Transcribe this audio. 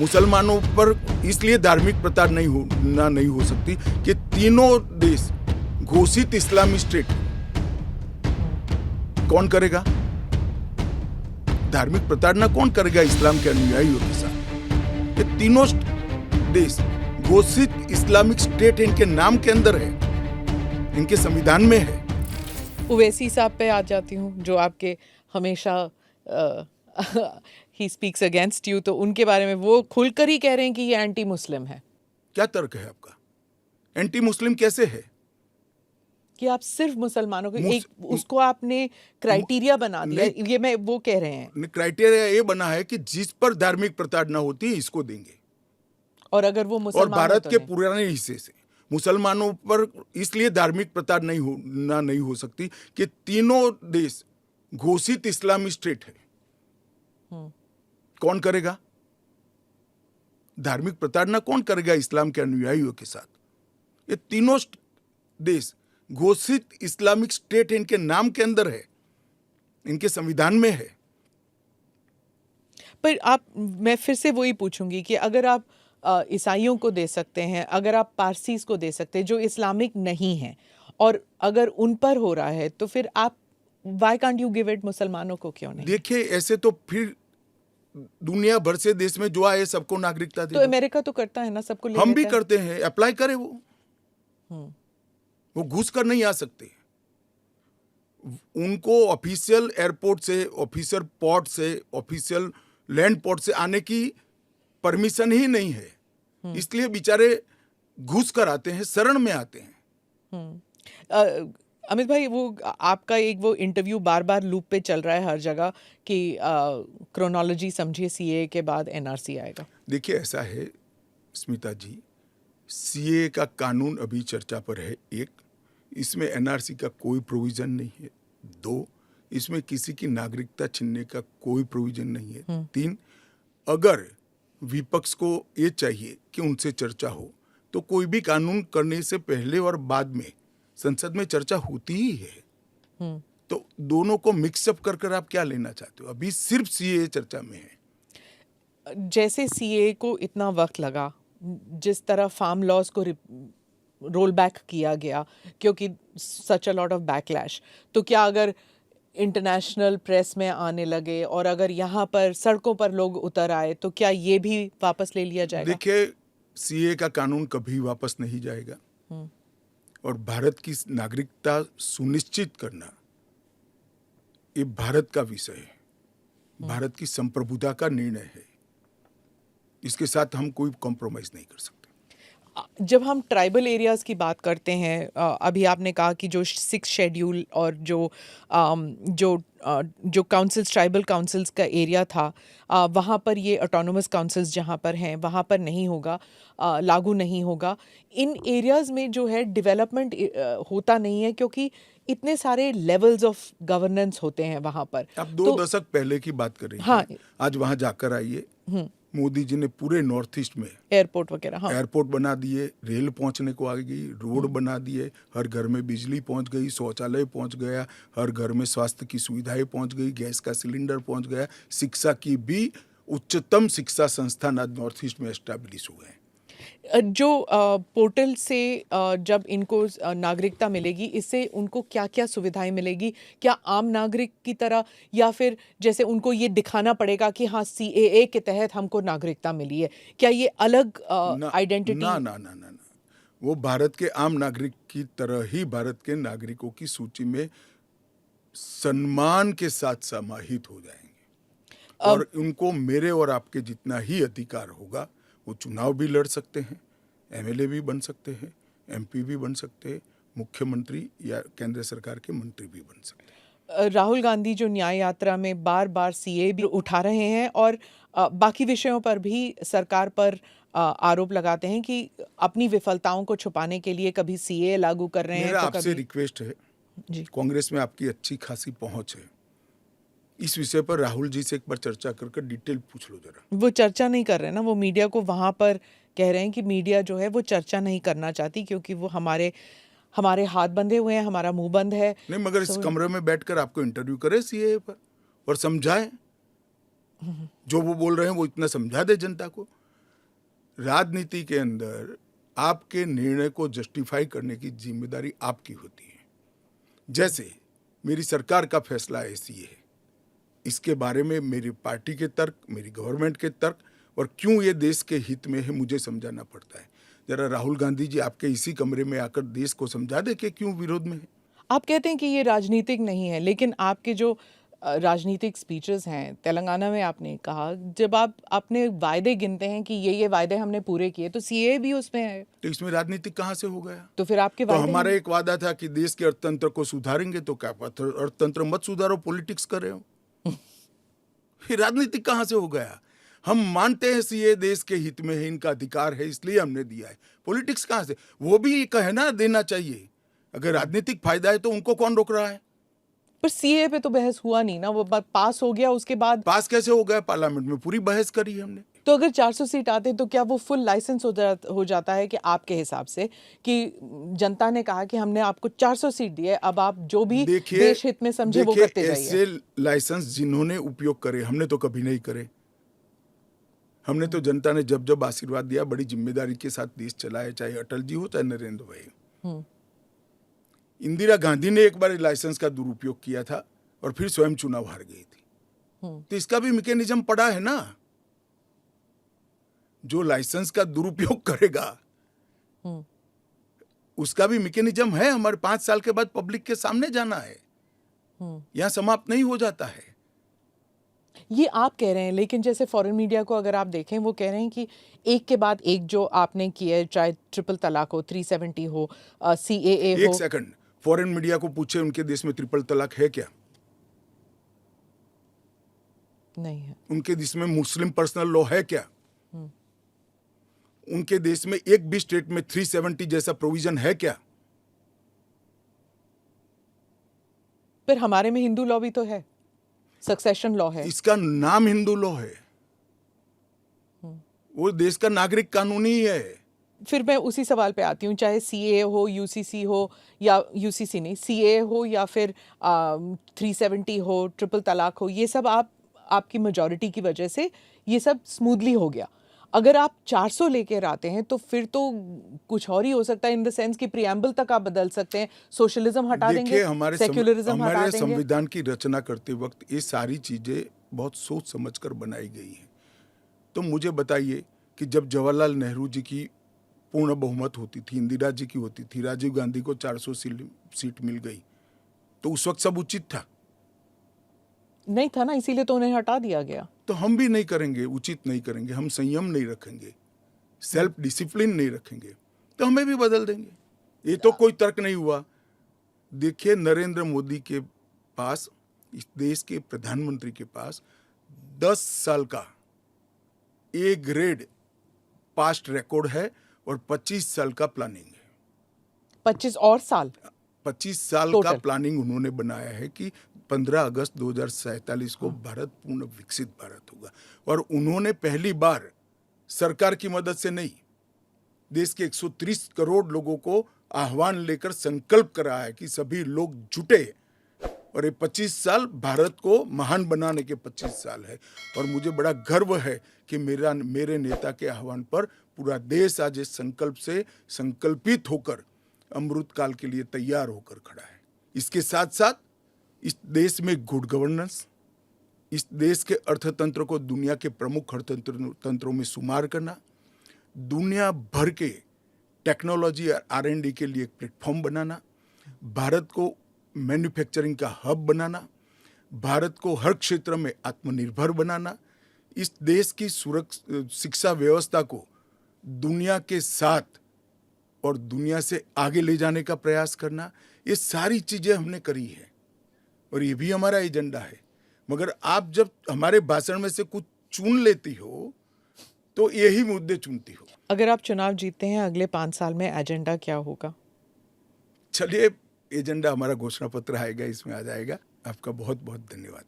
मुसलमानों पर इसलिए धार्मिक प्रताड़ना नहीं हो सकती कि तीनों देश घोषित इस्लामी स्टेट। कौन करेगा धार्मिक प्रताड़ना? कौन करेगा इस्लाम के अनुयायियों के साथ? ये तीनों देश घोषित इस्लामिक स्टेट इनके नाम के अंदर है, इनके संविधान में है। ओवैसी साहब पे आ जाती हूँ, जो आपके हमेशा ही स्पीक्स अगेंस्ट यू, तो उनके बारे में वो खुलकर ही कह रहे हैं कि ये एंटी मुस्लिम है। क्या तर्क है आपका? एंटी मुस्लिम कैसे है? कि आप सिर्फ मुसलमानों को एक उसको आपने क्राइटेरिया बना दिया, ये मैं वो कह रहे हैं। क्राइटेरिया ये बना है कि जिस पर धार्मिक प्रताड़ना होती है इसको देंगे, और अगर वो मुसलमान और भारत के पुराने हिस्से से मुसलमानों पर इसलिए धार्मिक प्रताड़ना नहीं हो सकती कि तीनों देश घोषित इस्लामी स्टेट है। कौन करेगा धार्मिक प्रताड़ना? कौन करेगा इस्लाम के अनुयायियों के साथ? ये तीनों देश घोषित इस्लामिक स्टेट इनके नाम के अंदर है, इनके संविधान में है। पर मैं फिर से वही पूछूंगी कि अगर आप ईसाइयों को दे सकते हैं, अगर आप पारसीज को दे सकते हैं जो इस्लामिक नहीं है, और अगर उन पर हो रहा है, तो फिर आप why can't you give it मुसलमानों को क्यों नहीं? देखिए, ऐसे तो फिर दुनिया भर से देश में जो आए सबको नागरिकता दे। तो अमेरिका तो करता है ना, सबको ले हम भी करते हैं, अप्लाई करें। वो घुस कर नहीं आ सकते। उनको ऑफिशियल एयरपोर्ट से, ऑफिशियल पोर्ट से, ऑफिशियल लैंड पोर्ट से आने की परमिशन ही नहीं है, इसलिए बेचारे घुस कर आते हैं, शरण में आते हैं। अमित भाई, वो आपका एक वो इंटरव्यू बार बार लूप पे चल रहा है हर जगह कि क्रोनोलॉजी समझिए, सीए के बाद एनआरसी आएगा। देखिए, ऐसा है स्मिता जी, सीए का कानून अभी चर्चा पर है। एक, इसमें एनआरसी का कोई प्रोविजन नहीं है। दो, इसमें किसी की नागरिकता छीनने का कोई प्रोविजन नहीं है। तीन, अगर विपक्ष को ये चाहिए कि उनसे चर्चा हो, तो कोई भी कानून करने से पहले और बाद में संसद में चर्चा होती ही है। तो दोनों को मिक्सअप कर कर आप क्या लेना चाहते हो? अभी सिर्फ सीए चर्चा में है। जैसे सीए को इतना वक्त लगा, जिस तरह फार्म लॉज को रोल बैक किया गया क्योंकि सच अ लॉट ऑफ बैकलैश, तो क्या अगर इंटरनेशनल प्रेस में आने लगे और अगर यहाँ पर सड़कों पर लोग उतर आए, तो क्या ये भी वापस ले लिया जाएगा? देखिए, सीए का कानून कभी वापस नहीं जाएगा, और भारत की नागरिकता सुनिश्चित करना ये भारत का विषय है, भारत की संप्रभुता का निर्णय है। इसके साथ हम कोई कॉम्प्रोमाइज नहीं कर सकते। जब हम ट्राइबल एरियाज की बात करते हैं, अभी आपने कहा कि जो 6 शेड्यूल और जो काउंसिल्स, ट्राइबल काउंसिल्स का एरिया था, वहाँ पर ये ऑटोनोमस काउंसिल्स जहाँ पर हैं वहाँ पर नहीं होगा, लागू नहीं होगा। इन एरियाज़ में जो है डेवलपमेंट होता नहीं है क्योंकि इतने सारे लेवल्स ऑफ गवर्नेंस होते हैं वहाँ पर। आप 2 दशक पहले की बात कर रही हैं। हाँ, आज वहाँ जाकर आइए, मोदी जी ने पूरे नॉर्थ ईस्ट में एयरपोर्ट वगैरह, हाँ, एयरपोर्ट बना दिए, रेल पहुंचने को आ गई, रोड बना दिए, हर घर में बिजली पहुंच गई, शौचालय पहुंच गया, हर घर में स्वास्थ्य की सुविधाएं पहुंच गई, गैस का सिलेंडर पहुंच गया, शिक्षा की भी उच्चतम शिक्षा संस्थान आज नॉर्थ ईस्ट में एस्टैब्लिश हुए हैं। जो पोर्टल से जब इनको नागरिकता मिलेगी, इससे उनको क्या क्या सुविधाएं मिलेगी? क्या आम नागरिक की तरह, या फिर जैसे उनको ये दिखाना पड़ेगा कि हाँ सीएए के तहत हमको नागरिकता मिली है? क्या ये अलग आइडेंटिटी? ना ना ना ना ना, वो भारत के आम नागरिक की तरह ही भारत के नागरिकों की सूची में सम्मान के साथ समाहित हो जाएंगे, और उनको मेरे और आपके जितना ही अधिकार होगा। वो चुनाव भी लड़ सकते हैं, एमएलए भी बन सकते हैं, एमपी भी बन सकते हैं, मुख्यमंत्री या केंद्र सरकार के मंत्री भी बन सकते हैं। राहुल गांधी जो न्याय यात्रा में बार बार सीए भी उठा रहे हैं और बाकी विषयों पर भी सरकार पर आरोप लगाते हैं कि अपनी विफलताओं को छुपाने के लिए कभी सीए लागू कर रहे हैं। मेरा तो आपसे रिक्वेस्ट है जी, कांग्रेस में आपकी अच्छी खासी पहुंच है, इस विषय पर राहुल जी से एक बार चर्चा कर डिटेल पूछ लो जरा। वो चर्चा नहीं कर रहे हैं ना, वो मीडिया को वहां पर कह रहे हैं कि मीडिया जो है वो चर्चा नहीं करना चाहती क्योंकि वो हमारे हाथ बंधे हुए हैं, हमारा मुंह बंद है। नहीं, मगर इस कमरे में बैठकर आपको इंटरव्यू करे सीए पर और समझाए, जो वो बोल रहे हैं वो इतना समझा दे जनता को। राजनीति के अंदर आपके निर्णय को जस्टिफाई करने की जिम्मेदारी आपकी होती है। जैसे मेरी सरकार का फैसला ऐसी है, इसके बारे में मेरी पार्टी के तर्क, मेरी गवर्नमेंट के तर्क और क्यों ये देश के हित में है मुझे समझाना पड़ता है। जरा राहुल गांधी जी आपके इसी कमरे में आकर देश को समझा दे कि क्यों विरोध में है। आप कहते हैं कि ये राजनीतिक नहीं है, लेकिन आपके जो राजनीतिक स्पीचेस हैं, तेलंगाना में आपने कहा, जब आप अपने वायदे गिनते हैं कि ये वायदे हमने पूरे किए, तो सीए भी उसमें है। तो इसमें राजनीतिक कहाँ से हो गया? तो फिर आपके तो वायदे हमारा एक वादा था कि देश के अर्थतंत्र को सुधारेंगे, तो क्या अर्थतंत्र मत सुधारो, पॉलिटिक्स कर रहे हो। फिर राजनीतिक कहाँ से हो गया? हम मानते हैं सीए देश के हित में है, इनका अधिकार है, इसलिए हमने दिया है। पॉलिटिक्स कहाँ से? वो भी कहना देना चाहिए। अगर राजनीतिक फायदा है तो उनको कौन रोक रहा है? पर सीए पे तो बहस हुआ नहीं ना, वो बात पास हो गया, उसके बाद पास कैसे हो गया? पार्लियामेंट में पूरी बहस करी है हमने। तो अगर 400 सीट आते तो क्या वो फुल लाइसेंस हो जाता है कि आपके हिसाब से कि जनता ने कहा कि हमने आपको 400 सीट दी है, अब आप जो भी देश हित में समझे वो करते जाइए। ऐसे लाइसेंस जिन्होंने उपयोग करे, हमने तो कभी नहीं करे। हमने तो जनता ने जब जब आशीर्वाद दिया बड़ी जिम्मेदारी के साथ देश चलाया, चाहे अटल जी हो चाहे नरेंद्र भाई। इंदिरा गांधी ने एक बार लाइसेंस का दुरुपयोग किया था और फिर स्वयं चुनाव हार गई थी। तो इसका भी मैकेनिज्म पड़ा है ना। जो लाइसेंस का दुरुपयोग करेगा उसका भी मैकेनिज्म है। हमारे 5 साल के बाद पब्लिक के सामने जाना है, यहां समाप्त नहीं हो जाता है। ये आप कह रहे हैं, लेकिन जैसे फॉरेन मीडिया को अगर आप देखें, वो कह रहे हैं कि एक के बाद एक जो आपने किया है, चाहे ट्रिपल तलाक हो, 370 हो, सीएए हो। एक सेकंड, फॉरेन मीडिया को पूछे उनके देश में ट्रिपल तलाक है क्या? नहीं है। उनके देश में मुस्लिम पर्सनल लॉ है क्या? उनके देश में एक भी स्टेट में 370 जैसा प्रोविजन है क्या? पर हमारे में हिंदू लॉ भी तो है, सक्सेशन लॉ है। इसका नाम हिंदू लॉ है, वो देश का नागरिक कानून ही है। फिर मैं उसी सवाल पे आती हूँ, चाहे सीए हो, यूसीसी हो, या यूसीसी नहीं, सीए हो, या फिर 370 हो, ट्रिपल तलाक हो, ये सब आपकी मेजॉरिटी की वजह से ये सब स्मूथली हो गया। अगर आप 400 लेकर आते हैं तो फिर तो कुछ और ही हो सकता है, इन द सेंस कि प्रियम्बल तक आप बदल सकते हैं, सोशलिज्म हटा देंगे, सेक्युलरिज्म हटा हमारे देंगे। संविधान की रचना करते वक्त ये सारी चीजें बहुत सोच समझकर बनाई गई हैं। तो मुझे बताइए कि जब जवाहरलाल नेहरू जी की पूर्ण बहुमत होती थी, इंदिरा जी की होती थी, राजीव गांधी को 400 सीट मिल गई, तो उस वक्त सब उचित था? नहीं था ना, इसीलिए तो उन्हें हटा दिया गया। तो हम भी नहीं करेंगे, उचित नहीं करेंगे, हम संयम नहीं रखेंगे, सेल्फ डिसिप्लिन नहीं रखेंगे, तो हमें भी बदल देंगे। ये तो कोई तर्क नहीं हुआ। देखिए, नरेंद्र मोदी के पास, इस देश के प्रधानमंत्री के पास 10 साल का ए ग्रेड पास्ट रिकॉर्ड है और 25 साल का प्लानिंग है। 25 और साल 25 साल Total. का प्लानिंग उन्होंने बनाया है कि 15 अगस्त 2047 को भारत पूर्ण विकसित भारत होगा। और उन्होंने पहली बार सरकार की मदद से नहीं, देश के 130 करोड़ लोगों को आह्वान लेकर संकल्प करा है कि सभी लोग जुटे, और ये 25 साल भारत को महान बनाने के 25 साल है। और मुझे बड़ा गर्व है कि मेरे नेता के आह्वान पर पूरा देश आज इस संकल्प से संकल्पित होकर अमृत काल के लिए तैयार होकर खड़ा है। इसके साथ साथ इस देश में गुड गवर्नेंस, इस देश के अर्थतंत्र को दुनिया के प्रमुख अर्थतंत्रों में शुमार करना, दुनिया भर के टेक्नोलॉजी और R&D के लिए एक प्लेटफॉर्म बनाना, भारत को मैन्युफैक्चरिंग का हब बनाना, भारत को हर क्षेत्र में आत्मनिर्भर बनाना, इस देश की शिक्षा व्यवस्था को दुनिया के साथ और दुनिया से आगे ले जाने का प्रयास करना, ये सारी चीजें हमने करी है और ये भी हमारा एजेंडा है। मगर आप जब हमारे भाषण में से कुछ चुन लेती हो तो यही मुद्दे चुनती हो। अगर आप चुनाव जीतते हैं अगले 5 साल में, एजेंडा क्या होगा? चलिए, एजेंडा हमारा घोषणा पत्र आएगा, इसमें आ जाएगा। आपका बहुत बहुत धन्यवाद।